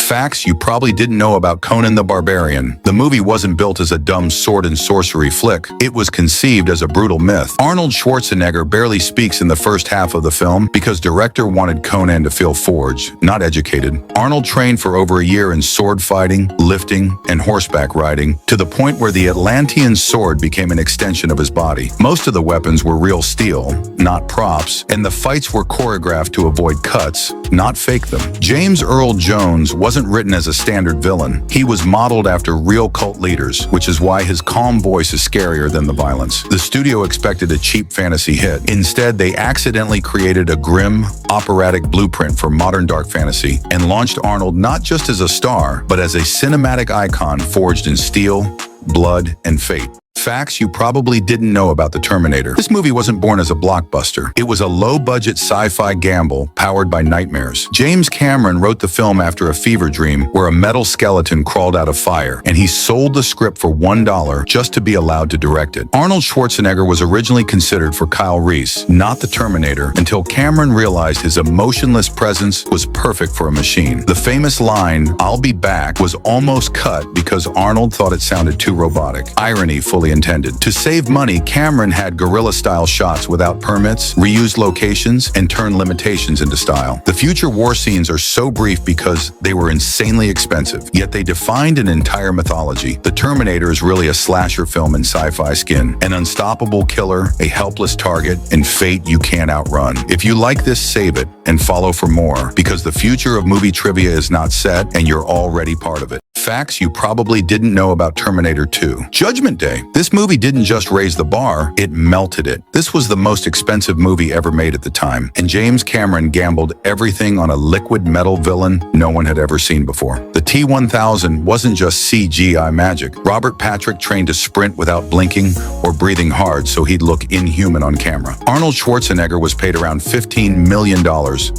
Facts you probably didn't know about Conan the Barbarian. The movie wasn't built as a dumb sword and sorcery flick. It was conceived as a brutal myth. Arnold Schwarzenegger barely speaks in the first half of the film because director wanted Conan to feel forged, not educated. Arnold trained for over a year in sword fighting, lifting, and horseback riding, to the point where the Atlantean sword became an extension of his body. Most of the weapons were real steel, not props, and the fights were choreographed to avoid cuts, not fake them. James Earl Jones wasn't written as a standard villain. He was modeled after real cult leaders, which is why his calm voice is scarier than the violence. The studio expected a cheap fantasy hit. Instead, they accidentally created a grim, operatic blueprint for modern dark fantasy and launched Arnold not just as a star, but as a cinematic icon forged in steel, blood, and fate. Facts you probably didn't know about the Terminator. This movie wasn't born as a blockbuster. It was a low-budget sci-fi gamble powered by nightmares. James Cameron wrote the film after a fever dream where a metal skeleton crawled out of fire, and he sold the script for $1 just to be allowed to direct it. Arnold Schwarzenegger was originally considered for Kyle Reese, not the Terminator, until Cameron realized his emotionless presence was perfect for a machine. The famous line, "I'll be back," was almost cut because Arnold thought it sounded too robotic. Irony fully intended. To save money, Cameron had guerrilla-style shots without permits, reused locations, and turned limitations into style. The future war scenes are so brief because they were insanely expensive, yet they defined an entire mythology. The Terminator is really a slasher film in sci-fi skin, an unstoppable killer, a helpless target, and fate you can't outrun. If you like this, save it and follow for more, because the future of movie trivia is not set and you're already part of it. Facts you probably didn't know about Terminator 2. Judgment Day. This movie didn't just raise the bar, it melted it. This was the most expensive movie ever made at the time, and James Cameron gambled everything on a liquid metal villain no one had ever seen before. The T-1000 wasn't just CGI magic. Robert Patrick trained to sprint without blinking or breathing hard so he'd look inhuman on camera. Arnold Schwarzenegger was paid around $15 million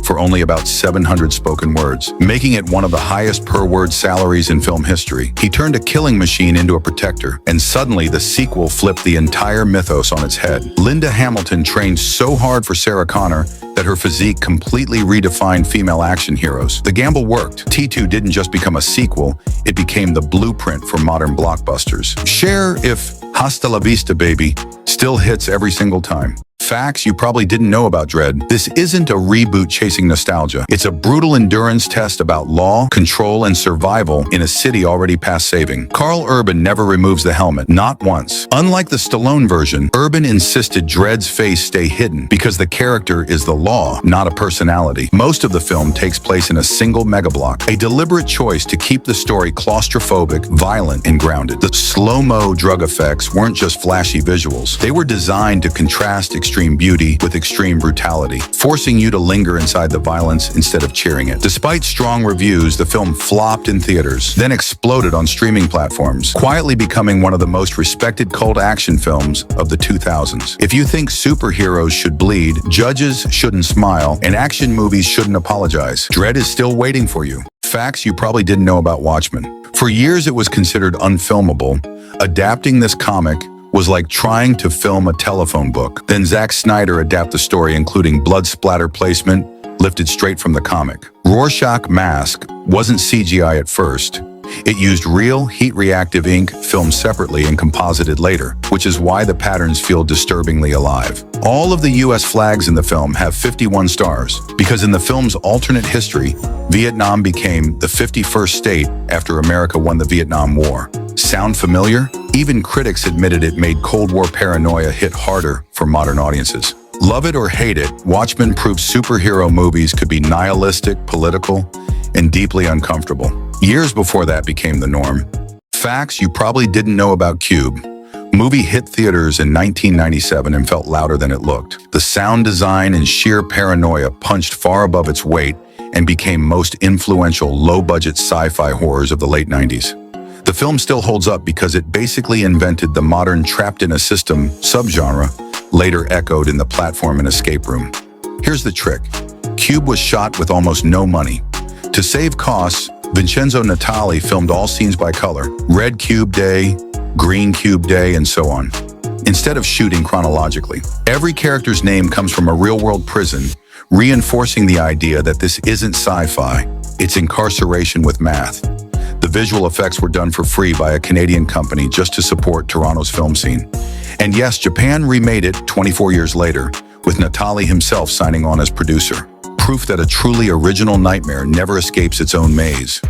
for only about 700 spoken words, making it one of the highest per-word salaries in film history. He turned a killing machine into a protector, and suddenly the sequel flipped the entire mythos on its head. Linda Hamilton trained so hard for Sarah Connor that her physique completely redefined female action heroes. The gamble worked. T2 didn't just become a sequel, it became the blueprint for modern blockbusters. Share if Hasta la Vista Baby still hits every single time. Facts you probably didn't know about Dredd. This isn't a reboot chasing nostalgia. It's a brutal endurance test about law, control, and survival in a city already past saving. Karl Urban never removes the helmet, not once. Unlike the Stallone version, Urban insisted Dredd's face stay hidden because the character is the law, not a personality. Most of the film takes place in a single megablock, a deliberate choice to keep the story claustrophobic, violent, and grounded. The slow-mo drug effects weren't just flashy visuals. They were designed to contrast extreme beauty with extreme brutality, forcing you to linger inside the violence instead of cheering it. Despite strong reviews, the film flopped in theaters, then exploded on streaming platforms, quietly becoming one of the most respected cult action films of the 2000s. If you think superheroes should bleed, judges shouldn't smile, and action movies shouldn't apologize, Dredd is still waiting for you. Facts you probably didn't know about Watchmen. For years, it was considered unfilmable. Adapting this comic was like trying to film a telephone book. Then Zack Snyder adapted the story, including blood splatter placement lifted straight from the comic. Rorschach mask wasn't CGI at first. It used real heat-reactive ink filmed separately and composited later, which is why the patterns feel disturbingly alive. All of the US flags in the film have 51 stars, because in the film's alternate history, Vietnam became the 51st state after America won the Vietnam War. Sound familiar? Even critics admitted it made Cold War paranoia hit harder for modern audiences. Love it or hate it, Watchmen proved superhero movies could be nihilistic, political, and deeply uncomfortable. Years before that became the norm. Facts you probably didn't know about Cube. Movie hit theaters in 1997 and felt louder than it looked. The sound design and sheer paranoia punched far above its weight and became most influential low-budget sci-fi horrors of the late 90s. The film still holds up because it basically invented the modern trapped-in-a-system subgenre, later echoed in the platform and escape room. Here's the trick. Cube was shot with almost no money. To save costs, Vincenzo Natali filmed all scenes by color, red cube day, green cube day, and so on, instead of shooting chronologically. Every character's name comes from a real-world prison, reinforcing the idea that this isn't sci-fi, It's incarceration with math. The visual effects were done for free by a Canadian company just to support Toronto's film scene. And yes, Japan remade it 24 years later, with Natali himself signing on as producer. Proof that a truly original nightmare never escapes its own maze.